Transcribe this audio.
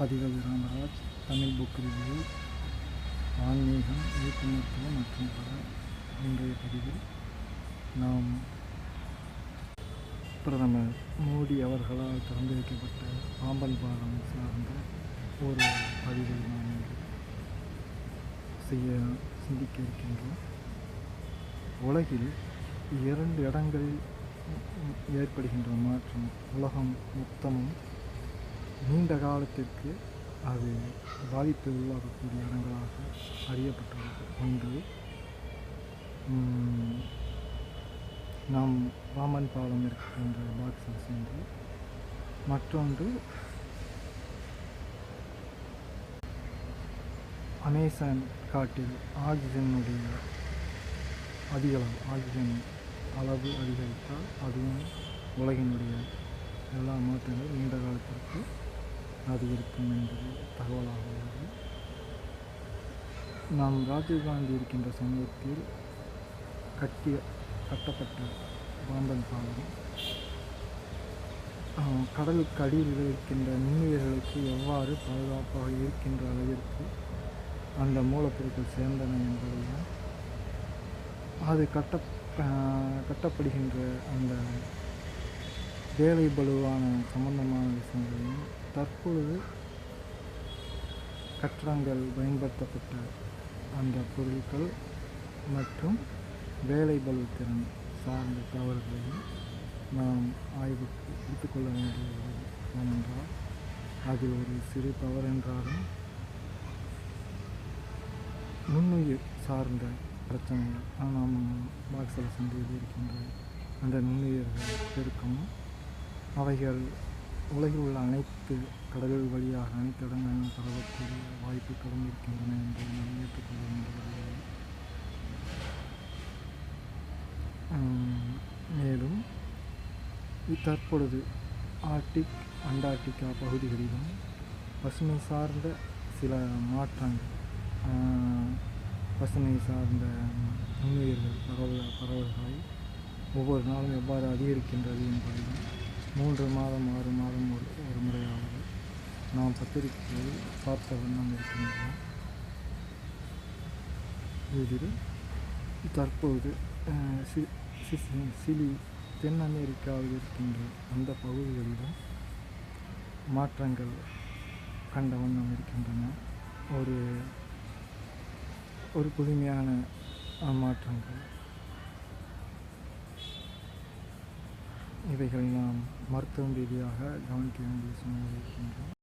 பதிகள் Ramaraj, Tamil book review, ஆன்மீகம், இயற்கை மருத்துவம் மற்றும் பல. இன்றைய பதிவில் நாம் பிரதமர் மோடி அவர்களால் திறந்து வைக்கப்பட்ட பாம்பன் பாலம் சார்ந்த ஒரு பதிவை நாம் சிந்திக்க இருக்கின்றோம். உலகில் 2 இடங்களில் ஏற்படுகின்ற மாற்றம் உலகம் மொத்தமும் நீண்ட காலத்திற்கு அது பாதிப்பை உருவாக்கக்கூடிய இடங்களாக அறியப்பட்டுள்ளது. ஒன்று, நாம் பாம்பன் பாலம் இருக்கின்ற பாக்ஸில் சென்று, மற்றொன்று அமேசான் காட்டில் ஆக்சிஜன் அளவு அதிகரித்தால் அதுவும் உலகினுடைய எல்லா மாற்றங்களும் நீண்ட காலத்திற்கு அது இருக்கும் என்பது தகவலாக உள்ளது. நாம் ராஜீவ்காந்தி இருக்கின்ற சமயத்தில் கட்டப்பட்ட பாம்பன் பாலம் கடலுக்கு அடியில் இருக்கின்ற நுண்ணுயிர்களுக்கு எவ்வாறு பாதுகாப்பாக இருக்கின்ற அளவிற்கு அந்த மூலப்பொருட்கள் சேர்ந்தன என்பதையும், அது கட்டப்படுகின்ற அந்த வேலை பளுவான சம்பந்தமான விஷயங்களையும், தற்பொழுது கட்டடங்கள் பயன்படுத்தப்பட்ட அந்த பொருட்கள் மற்றும் வேலை பளு திறன் சார்ந்த தவறுகளையும் நாம் ஆய்வுக்கு எடுத்துக்கொள்ள வேண்டியது. ஏனென்றால் அதில் ஒரு சிறு தவறு என்றாலும் நுண்ணுயிர் சார்ந்த பிரச்சனைகள் நாம் பாக்ஸில் சென்று இருக்கின்ற அந்த நுண்ணுயிர்கள் பெருக்கமும் அவைகள் உலகில் உள்ள அனைத்து கடல்கள் வழியாக அனைத்து இடங்களிலும் பரவக்கூடிய வாய்ப்புகளும் இருக்கின்றன என்று நாம் ஏற்றுக்கொள்ள வேண்டியது. மேலும் தற்பொழுது ஆர்டிக், அண்டார்டிகா பகுதிகளிலும் பசுமை சார்ந்த சில மாற்றங்கள், பசுமை சார்ந்த நுண்ணுயிர்கள் பரவல்களை ஒவ்வொரு நாளும் எவ்வாறு அதிகரிக்கின்றது என்பதையும் 3 மாதம் 6 மாதம் ஒரு முறையாவது நாம் பத்திரிகையில் பார்த்த வண்ணம் இருக்கின்றோம். இதில் தற்போது சிலி, தென் அமெரிக்காவில் இருக்கின்ற அந்த பகுதிகளிலும் மாற்றங்கள் கண்ட வண்ணம் இருக்கின்றன. ஒரு புதுமையான மாற்றங்கள். இவைகள் நாம் மருத்துவ ரீதியாக கவனிக்க வேண்டிய சூழ்நிலை இருக்கின்றோம்.